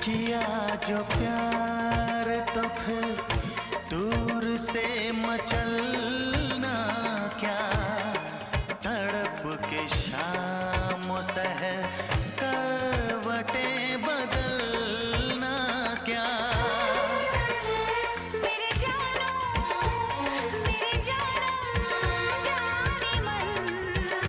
किया जो प्यार तो फिर दूर से मचलना क्या, तड़प के शाम सहर